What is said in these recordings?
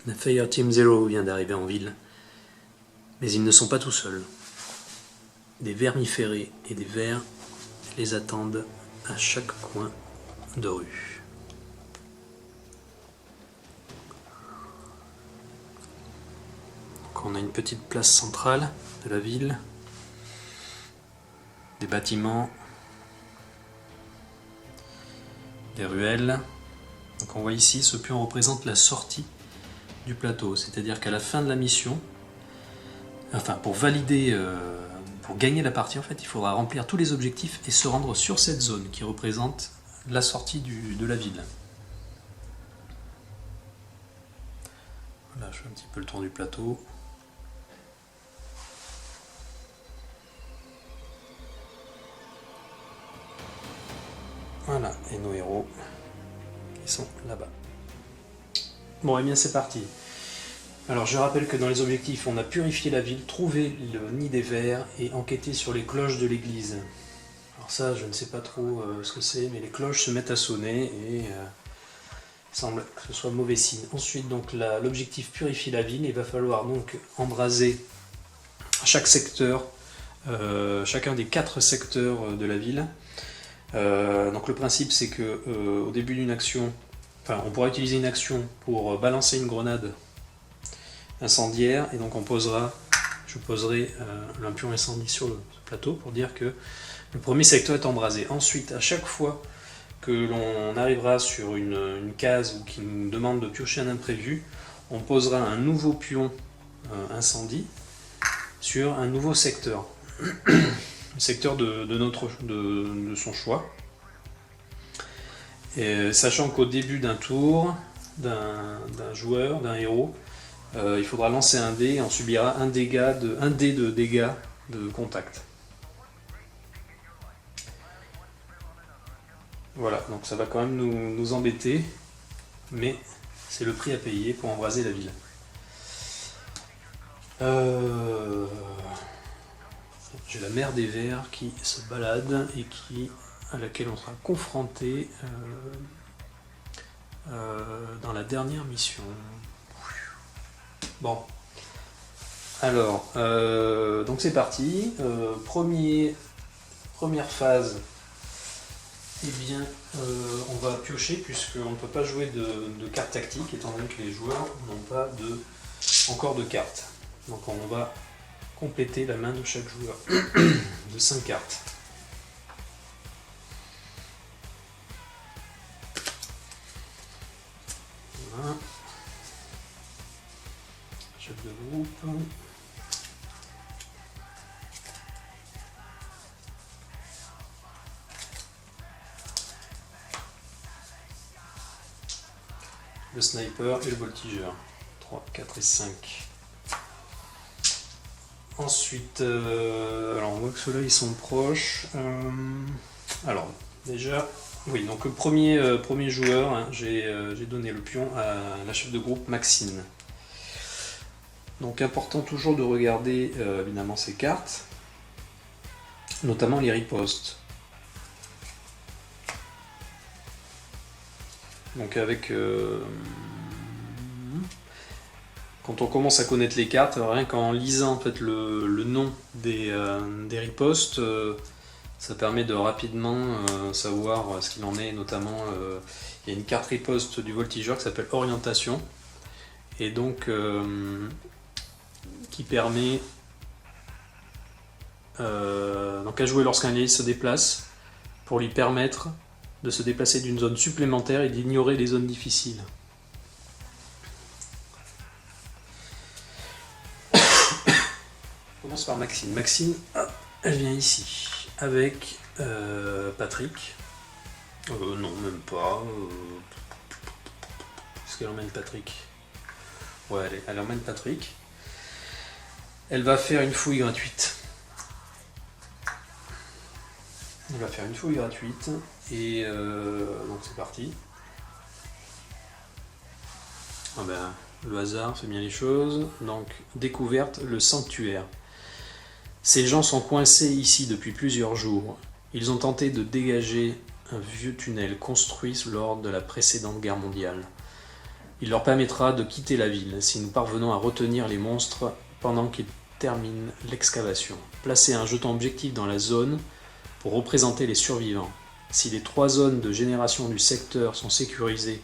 La Fire Team Zero vient d'arriver en ville, mais ils ne sont pas tout seuls. Des vermiférés et des vers les attendent à chaque coin de rue. Donc on a une petite place centrale de la ville, des bâtiments, des ruelles. Donc on voit ici, ce pion représente la sortie du plateau, c'est-à-dire qu'à la fin de la mission, enfin pour valider, pour gagner la partie en fait, il faudra remplir tous les objectifs et se rendre sur cette zone qui représente la sortie de la ville. Voilà, je fais un petit peu le tour du plateau. Voilà, et nos héros, ils sont là-bas. Bon, et bien c'est parti. Alors je rappelle que dans les objectifs, on a purifié la ville, trouvé le nid des vers et enquêté sur les cloches de l'église. Alors ça, je ne sais pas trop ce que c'est, mais les cloches se mettent à sonner et il semble que ce soit mauvais signe. Ensuite, donc l'objectif purifie la ville, il va falloir donc embraser chaque secteur, chacun des 4 secteurs de la ville. Donc le principe c'est que au début d'une action, enfin on pourra utiliser une action pour balancer une grenade incendiaire et donc je poserai un pion incendie sur le plateau pour dire que le premier secteur est embrasé. Ensuite, à chaque fois que l'on arrivera sur une case ou qui nous demande de piocher un imprévu, on posera un nouveau pion incendie sur un nouveau secteur. Le secteur de son choix. Et, sachant qu'au début d'un tour, d'un joueur, d'un héros, il faudra lancer un dé et on subira un dé de dégâts de contact. Voilà, donc ça va quand même nous embêter, mais c'est le prix à payer pour embraser la ville. J'ai la mer des vers qui se balade et à laquelle on sera confronté dans la dernière mission. Bon, alors, donc c'est parti. Première phase, eh bien, on va piocher puisqu'on ne peut pas jouer de cartes tactiques étant donné que les joueurs n'ont pas encore de cartes. Donc on va compléter la main de chaque joueur de 5 cartes. Voilà. Chef de groupe. Le sniper et le voltigeur. 3, 4 et 5. Ensuite, alors on voit que ceux-là ils sont proches. Alors déjà, oui, donc le premier joueur, hein, j'ai donné le pion à la chef de groupe Maxine. Donc important toujours de regarder évidemment ces cartes, notamment les ripostes. Donc avec quand on commence à connaître les cartes, rien qu'en lisant en fait, le nom des ripostes, ça permet de rapidement savoir ce qu'il en est. Notamment, il y a une carte riposte du voltigeur qui s'appelle Orientation, et donc qui permet donc à jouer lorsqu'un allié se déplace, pour lui permettre de se déplacer d'une zone supplémentaire et d'ignorer les zones difficiles. On commence par Maxine. Maxine, hop, elle vient ici avec Patrick. Non, même pas. Est-ce qu'elle emmène Patrick? Ouais, elle emmène Patrick. Elle va faire une fouille gratuite. Elle va faire une fouille gratuite et donc c'est parti. Ah ben, le hasard fait bien les choses. Donc découverte, le sanctuaire. Ces gens sont coincés ici depuis plusieurs jours. Ils ont tenté de dégager un vieux tunnel construit lors de la précédente guerre mondiale. Il leur permettra de quitter la ville si nous parvenons à retenir les monstres pendant qu'ils terminent l'excavation. Placez un jeton objectif dans la zone pour représenter les survivants. Si les 3 zones de génération du secteur sont sécurisées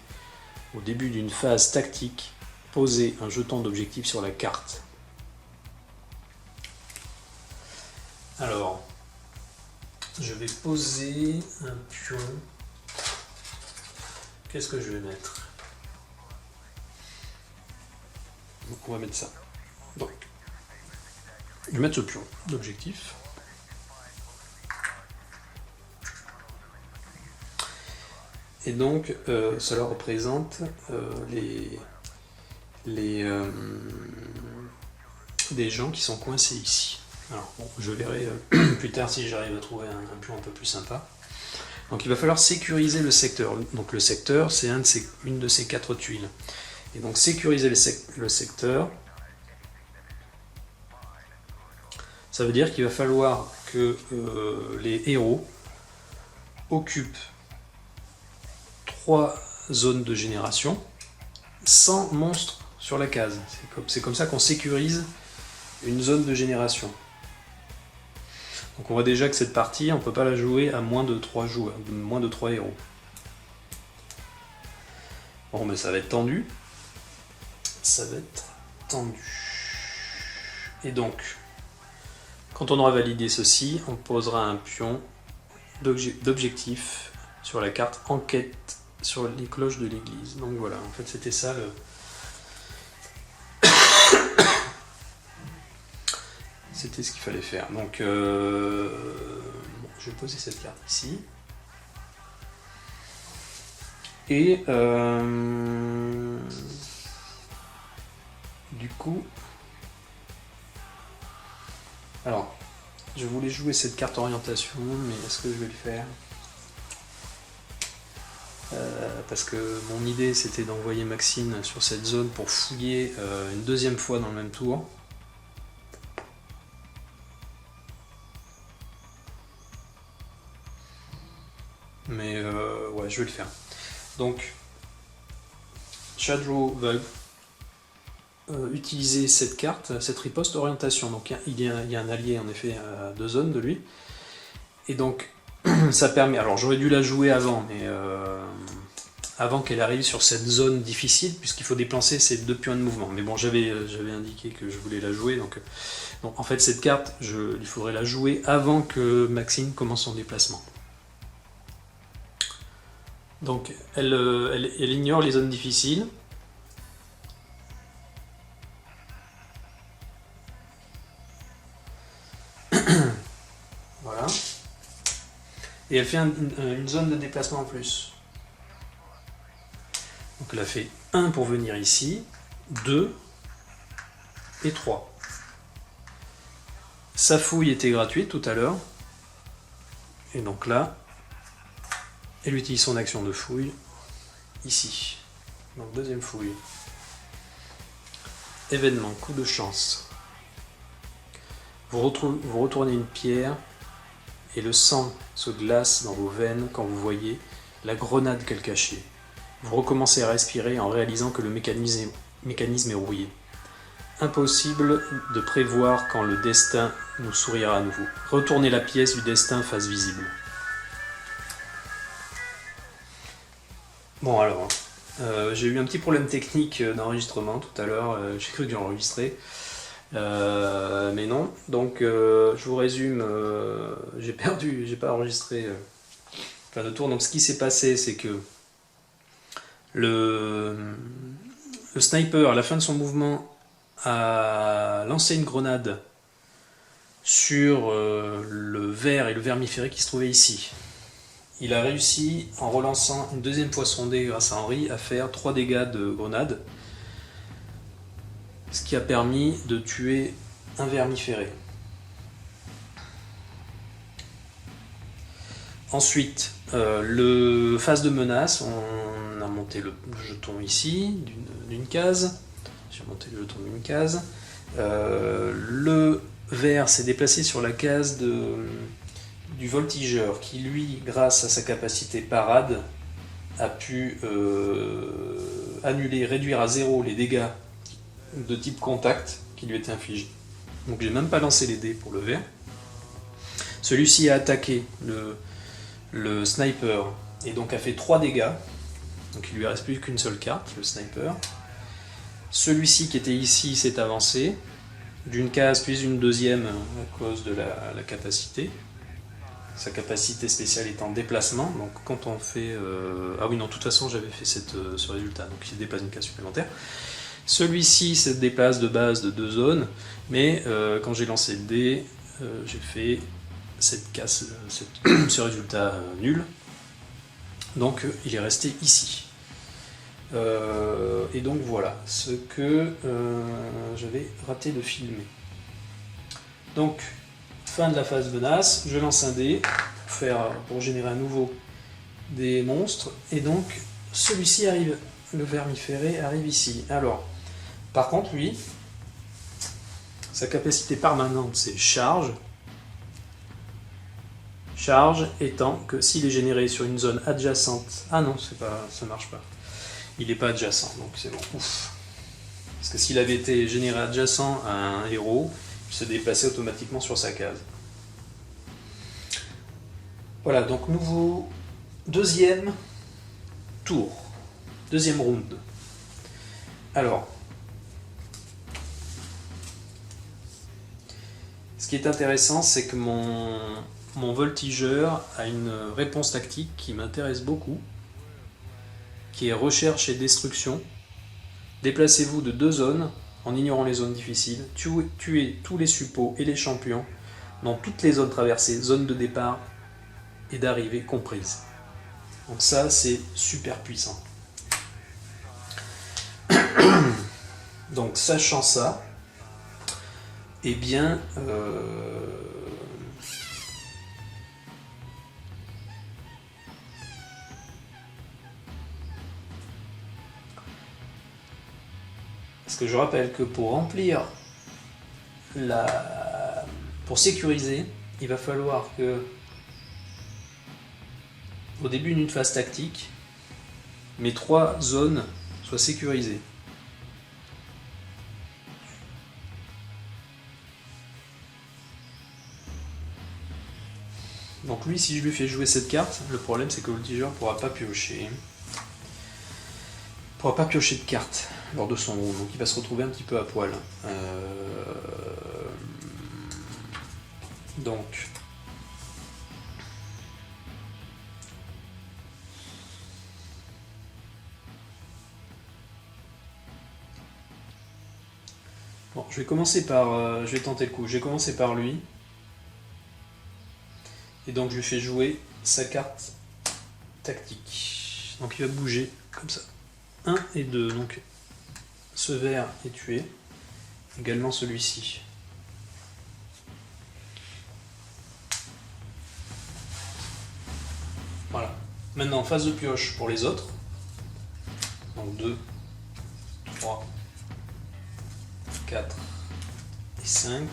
au début d'une phase tactique, posez un jeton d'objectif sur la carte. Alors, je vais poser un pion. Qu'est-ce que je vais mettre? Donc on va mettre ça. Donc, je vais mettre ce pion d'objectif. Et donc, cela représente des gens qui sont coincés ici. Alors, bon, je verrai plus tard si j'arrive à trouver un pion un peu plus sympa. Donc, il va falloir sécuriser le secteur. Donc, le secteur, c'est une de ces 4 tuiles. Et donc, sécuriser le secteur, ça veut dire qu'il va falloir que les héros occupent 3 zones de génération sans monstres sur la case. C'est comme ça qu'on sécurise une zone de génération. Donc on voit déjà que cette partie, on ne peut pas la jouer à moins de 3 joueurs, moins de 3 héros. Bon, mais ça va être tendu. Ça va être tendu. Et donc, quand on aura validé ceci, on posera un pion d'objectif sur la carte enquête sur les cloches de l'église. Donc voilà, en fait c'était ça le... C'était ce qu'il fallait faire. Donc bon, je vais poser cette carte ici. Et du coup... Alors, je voulais jouer cette carte orientation, mais est-ce que je vais le faire? Parce que mon idée c'était d'envoyer Maxine sur cette zone pour fouiller une deuxième fois dans le même tour. Mais ouais, je vais le faire. Donc, Shadow va utiliser cette carte, cette riposte orientation. Donc il y a un allié en effet à 2 zones de lui. Et donc ça permet... Alors j'aurais dû la jouer avant, mais avant qu'elle arrive sur cette zone difficile, puisqu'il faut déplacer ces 2 pions de mouvement. Mais bon, j'avais indiqué que je voulais la jouer, donc en fait cette carte, il faudrait la jouer avant que Maxine commence son déplacement. Donc elle ignore les zones difficiles. Voilà. Et elle fait une zone de déplacement en plus. Donc elle a fait 1 pour venir ici, 2 et 3. Sa fouille était gratuite tout à l'heure. Et donc là, elle utilise son action de fouille ici. Donc deuxième fouille. Événement, coup de chance. Vous retournez une pierre et le sang se glace dans vos veines quand vous voyez la grenade qu'elle cachait. Vous recommencez à respirer en réalisant que le mécanisme est rouillé. Impossible de prévoir quand le destin nous sourira à nouveau. Retournez la pièce du destin face visible. Bon alors, j'ai eu un petit problème technique d'enregistrement tout à l'heure, j'ai cru que j'ai enregistré. Mais non, donc je vous résume, j'ai pas enregistré plein de tours. Donc ce qui s'est passé, c'est que le sniper, à la fin de son mouvement, a lancé une grenade sur le ver et le vermiféré qui se trouvaient ici. Il a réussi, en relançant une deuxième fois son dé grâce à Henri, à faire 3 dégâts de grenade, ce qui a permis de tuer un vermiféré. Ensuite, le phase de menace, on a monté le jeton ici, d'une case. J'ai monté le jeton d'une case. Le vert s'est déplacé sur la case du voltigeur, qui lui, grâce à sa capacité parade, a pu annuler, réduire à 0 les dégâts de type contact qui lui étaient infligés. Donc j'ai même pas lancé les dés pour le vert. Celui-ci a attaqué le sniper et donc a fait 3 dégâts. Donc il lui reste plus qu'une seule carte, le sniper. Celui-ci qui était ici s'est avancé d'une case puis une deuxième à cause de la capacité. Sa capacité spéciale est en déplacement, donc quand on fait... Ah oui non, de toute façon j'avais fait ce résultat, donc il dépasse une case supplémentaire. Celui-ci se déplace de base de 2 zones, mais quand j'ai lancé le dé, j'ai fait ce résultat nul. Donc il est resté ici. Et donc voilà ce que j'avais raté de filmer. Donc fin de la phase menace, je lance un dé pour générer à nouveau des monstres, et donc celui-ci arrive, le vermiféré arrive ici. Alors, par contre lui, sa capacité permanente c'est charge. Charge étant que s'il est généré sur une zone adjacente... Ah non, ça marche pas. Il n'est pas adjacent, donc c'est bon. Ouf. Parce que s'il avait été généré adjacent à un héros, il se déplaçait automatiquement sur sa case. Voilà, donc nouveau deuxième tour. Deuxième round. Alors, ce qui est intéressant, c'est que mon voltigeur a une réponse tactique qui m'intéresse beaucoup, qui est recherche et destruction. Déplacez-vous de 2 zones en ignorant les zones difficiles. Tuez tous les suppôts et les champions dans toutes les zones traversées, zones de départ et d'arrivée comprises. Donc ça, c'est super puissant. Donc sachant ça, eh bien... Parce que je rappelle que pour remplir pour sécuriser, il va falloir que au début d'une phase tactique, mes 3 zones soient sécurisées. Donc lui, si je lui fais jouer cette carte, le problème c'est que le voltigeur ne pourra pas piocher. Il ne pourra pas piocher de cartes lors de son round, donc il va se retrouver un petit peu à poil. Donc... Bon, je vais commencer par... je vais tenter le coup. Je vais commencer par lui. Et donc je lui fais jouer sa carte tactique. Donc il va bouger comme ça. 1 et 2. Donc ce vert est tué. Également celui-ci. Voilà. Maintenant, phase de pioche pour les autres. Donc 2, 3, 4 et 5.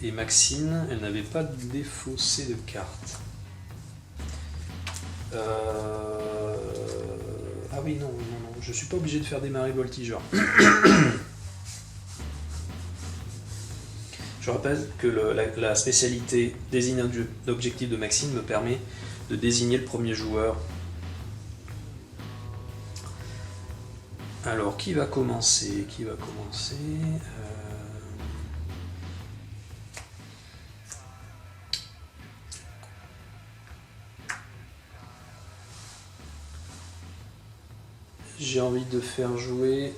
Et Maxine, elle n'avait pas défaussé de carte. Ah oui, non, je suis pas obligé de faire démarrer voltigeur. Je rappelle que la spécialité désigne d'objectif de Maxine me permet de désigner le premier joueur. Alors, qui va commencer? J'ai envie de faire jouer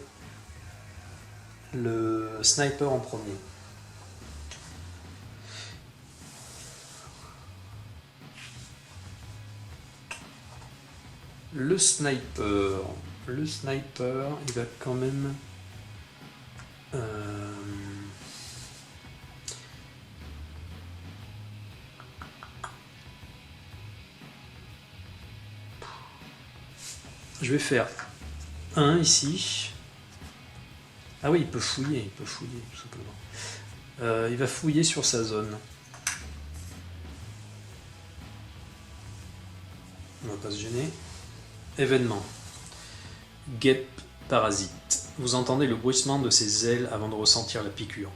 le sniper en premier. Le sniper, il va quand même... Je vais faire 1 ici. Ah oui, il peut fouiller tout simplement. Il va fouiller sur sa zone. On va pas se gêner. Événement. guêpe parasite. Vous entendez le bruissement de ses ailes avant de ressentir la piqûre.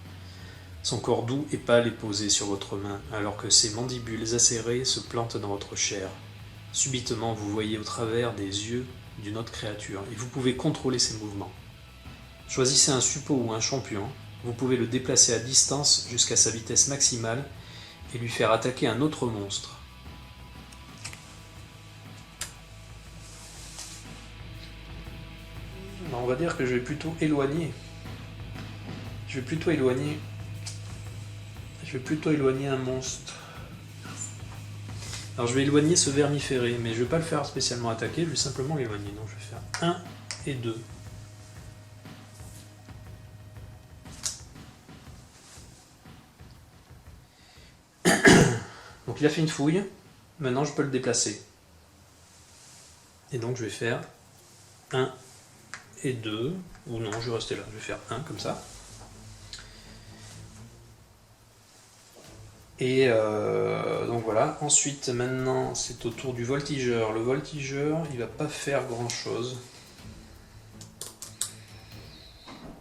Son corps doux et pâle est posé sur votre main, alors que ses mandibules acérées se plantent dans votre chair. Subitement, vous voyez au travers des yeux d'une autre créature, et vous pouvez contrôler ses mouvements. Choisissez un suppôt ou un champion, vous pouvez le déplacer à distance jusqu'à sa vitesse maximale et lui faire attaquer un autre monstre. On va dire que je vais plutôt éloigner. Je vais plutôt éloigner un monstre. Alors je vais éloigner ce vermiféré, mais je ne vais pas le faire spécialement attaquer, je vais simplement l'éloigner. Donc je vais faire 1 et 2. Donc il a fait une fouille, maintenant je peux le déplacer. Et donc je vais faire 1 et 2, ou non, je vais rester là, je vais faire 1 comme ça. Et donc voilà, ensuite maintenant c'est au tour du voltigeur. Le voltigeur, il va pas faire grand chose.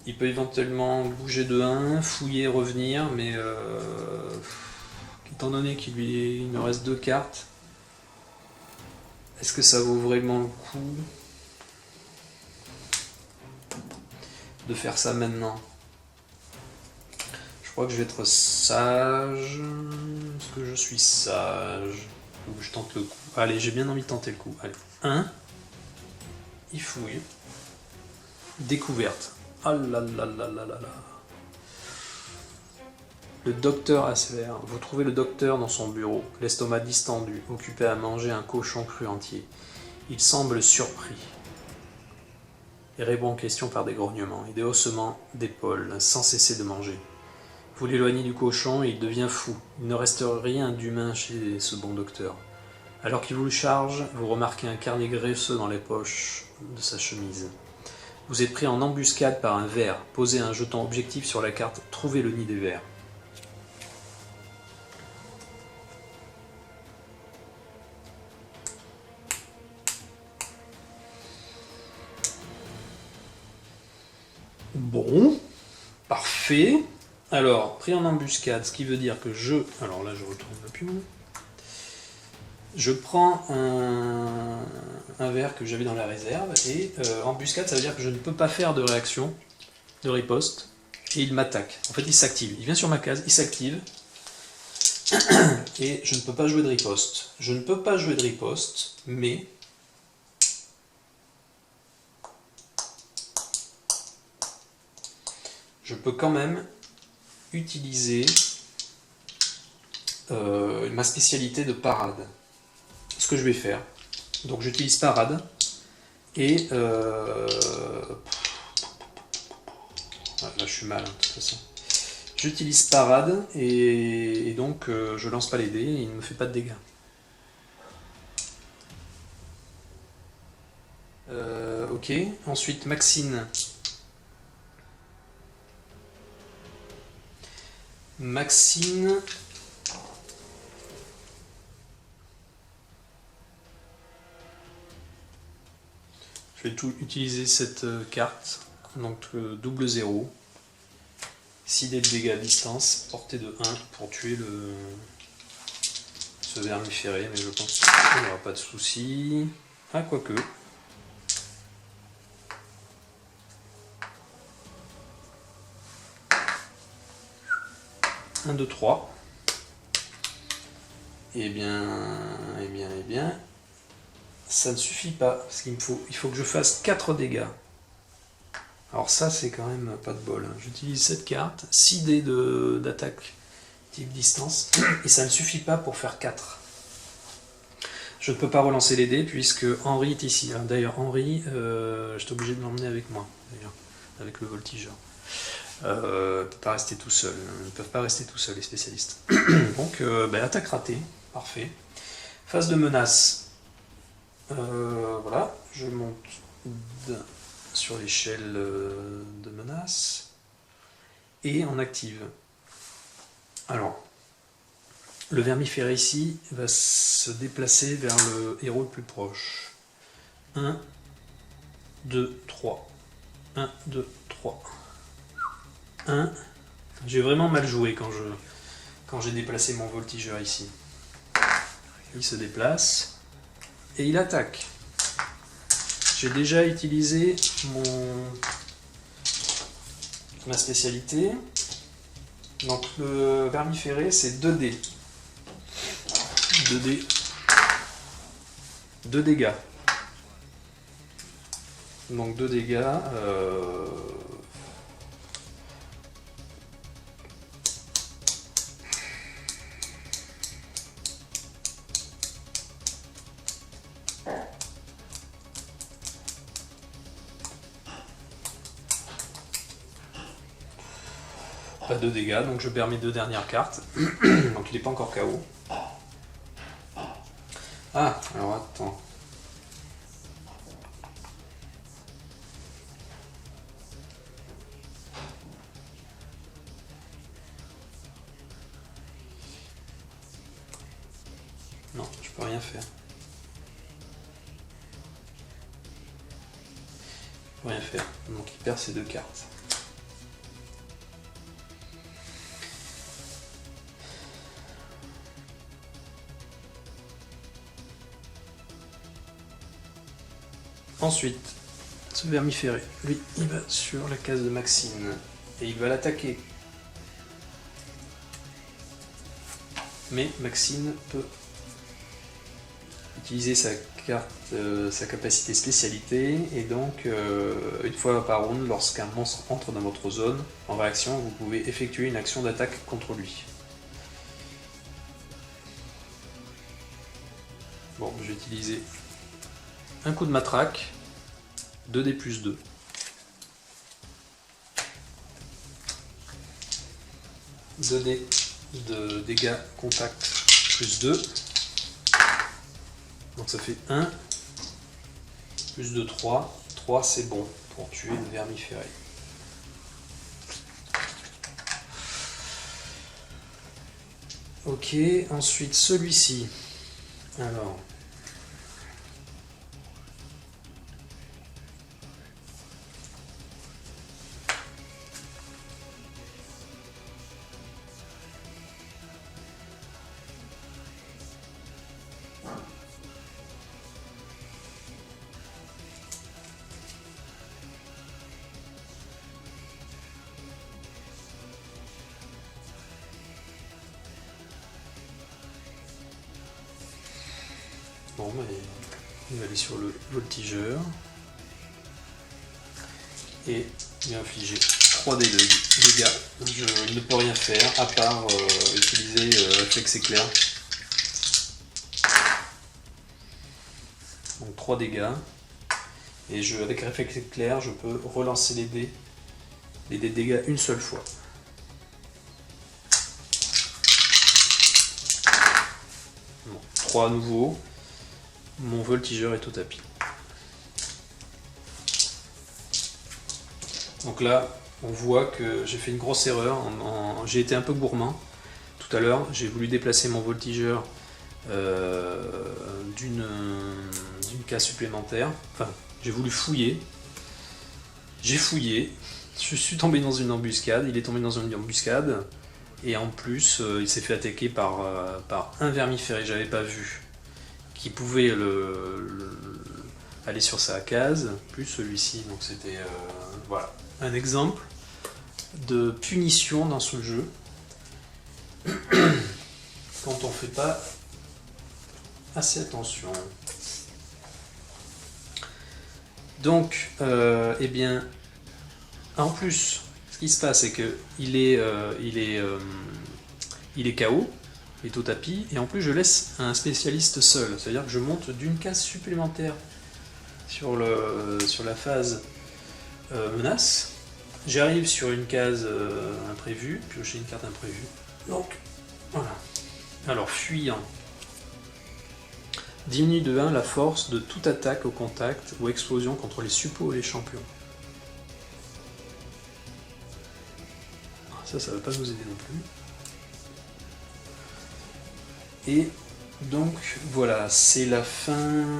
Il peut éventuellement bouger de 1, fouiller, revenir, mais étant donné qu'il me reste 2 cartes, est-ce que ça vaut vraiment le coup de faire ça maintenant? Je crois que je vais être sage. Est-ce que je suis sage? Ou je tente le coup. Allez, j'ai bien envie de tenter le coup. Allez, 1. Il fouille. Découverte. Ah là là là là là là. Le docteur Asver. Vous trouvez le docteur dans son bureau, l'estomac distendu, occupé à manger un cochon cru entier. Il semble surpris et répond aux questions par des grognements et des haussements d'épaules, sans cesser de manger. Vous l'éloignez du cochon et il devient fou. Il ne reste rien d'humain chez ce bon docteur. Alors qu'il vous le charge, vous remarquez un carnet graisseux dans les poches de sa chemise. Vous êtes pris en embuscade par un ver. Posez un jeton objectif sur la carte. Trouvez le nid des vers. Bon, parfait. Alors, pris en embuscade, ce qui veut dire que je... Alors là, je retourne le pion. Je prends un verre que j'avais dans la réserve, et embuscade, ça veut dire que je ne peux pas faire de réaction, de riposte, et il m'attaque. En fait, il s'active. Il vient sur ma case, il s'active, et je ne peux pas jouer de riposte. Je ne peux pas jouer de riposte, mais... je peux quand même utiliser ma spécialité de parade. Ce que je vais faire. Donc j'utilise parade et là je suis mal de toute façon. J'utilise parade et donc je lance pas les dés et il ne me fait pas de dégâts. Ok, ensuite Maxine. Je vais tout utiliser cette carte, donc double 0, 6 dés de dégâts à distance, portée de 1 pour tuer ce vermiféré, mais je pense qu'il n'y aura pas de souci. Ah, quoique. 1, 2, 3. Eh bien, ça ne suffit pas, parce il faut que je fasse 4 dégâts. Alors ça, c'est quand même pas de bol. J'utilise cette carte, 6 dés d'attaque type distance, et ça ne suffit pas pour faire 4. Je ne peux pas relancer les dés, puisque Henri est ici. D'ailleurs, Henri, j'étais obligé de l'emmener avec moi, d'ailleurs, avec le voltigeur. Ils ne peuvent pas rester tout seuls. Ils ne peuvent pas rester tout seuls, les spécialistes. Donc, attaque ratée. Parfait. Phase de menace. Voilà, je monte sur l'échelle de menace. Et on active. Alors, le vermiféré ici va se déplacer vers le héros le plus proche. 1, 2, 3. 1, 2, 3. 1. J'ai vraiment mal joué quand j'ai déplacé mon voltigeur ici. Il se déplace et il attaque. J'ai déjà utilisé ma spécialité. Donc le vermiféré c'est 2 dés. 2 dés. 2 dégâts. Donc 2 dégâts. Pas 2 dégâts, donc je perds mes 2 dernières cartes. Donc il n'est pas encore KO. Ah, alors attends. Non, je peux rien faire. Je peux rien faire. Donc il perd ses 2 cartes. Ensuite, ce vermiféré, lui, il va sur la case de Maxine et il va l'attaquer. Mais Maxine peut utiliser sa carte, sa capacité spécialité, et donc une fois par round, lorsqu'un monstre entre dans votre zone, en réaction, vous pouvez effectuer une action d'attaque contre lui. Bon, je vais utiliser un coup de matraque, 2d plus 2. Deux dés de dégâts contact plus 2. Donc ça fait 1 plus 2, 3. 3 c'est bon pour tuer le vermiféré. Ok, ensuite celui-ci. Alors. Bon, bah, il va aller sur le voltigeur et lui infliger 3 dés de dégâts. Je ne peux rien faire à part utiliser réflexe éclair. Donc 3 dégâts. Et avec réflexe éclair, je peux relancer les dés de dégâts une seule fois. Bon, 3 à nouveau. Mon voltigeur est au tapis. Donc là, on voit que j'ai fait une grosse erreur. J'ai été un peu gourmand. Tout à l'heure, j'ai voulu déplacer mon voltigeur d'une case supplémentaire. Enfin, j'ai voulu fouiller. J'ai fouillé. Je suis tombé dans une embuscade. Il est tombé dans une embuscade. Et en plus, il s'est fait attaquer par un vermiféré. J'avais pas vu. Qui pouvait aller sur sa case, plus celui-ci. Donc c'était voilà, un exemple de punition dans ce jeu quand on fait pas assez attention. Donc, eh bien, en plus, ce qui se passe, c'est que il est KO. Est au tapis, et en plus je laisse un spécialiste seul, c'est-à-dire que je monte d'une case supplémentaire sur la phase menace. J'arrive sur une case imprévue, piocher une carte imprévue. Donc voilà. Alors fuyant. Diminue de 1 la force de toute attaque au contact ou explosion contre les suppôts et les champions. Ça va pas nous aider non plus. Et Donc voilà, c'est la fin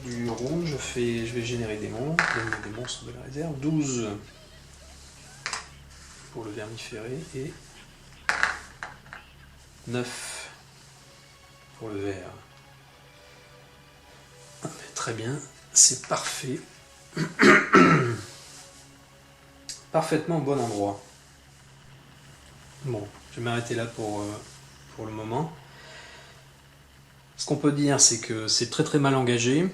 du round. Je vais générer des monstres de la réserve. 12 pour le vermiféré et 9 pour le vert. Très bien, c'est parfait. Parfaitement au bon endroit. Bon, je vais m'arrêter là pour le moment. Ce qu'on peut dire, c'est que c'est très très mal engagé.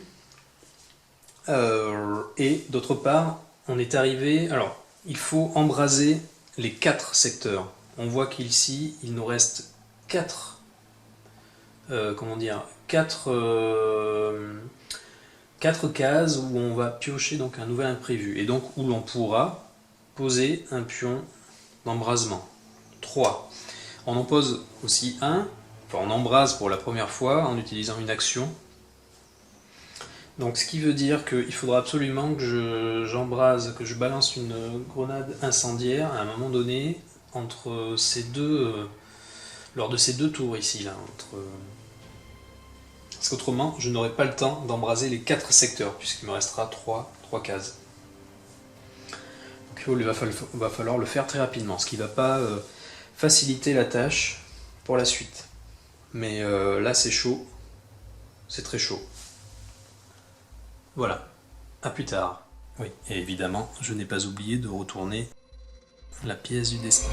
Et d'autre part, on est arrivé... Alors, il faut embraser les 4 secteurs. On voit qu'ici, il nous reste 4... comment dire 4 cases où on va piocher donc un nouvel imprévu. Et donc où l'on pourra poser un pion d'embrasement. 3. On en pose aussi un, enfin on embrase pour la première fois en utilisant une action. Donc ce qui veut dire qu'il faudra absolument que j'embrase, que je balance une grenade incendiaire à un moment donné entre ces deux, lors de ces 2 tours ici là. Parce qu'autrement je n'aurai pas le temps d'embraser les 4 secteurs puisqu'il me restera 3 cases. Donc il va falloir le faire très rapidement, ce qui ne va pas faciliter la tâche pour la suite. Mais là c'est chaud, c'est très chaud. Voilà, à plus tard. Oui, et évidemment, je n'ai pas oublié de retourner la pièce du destin.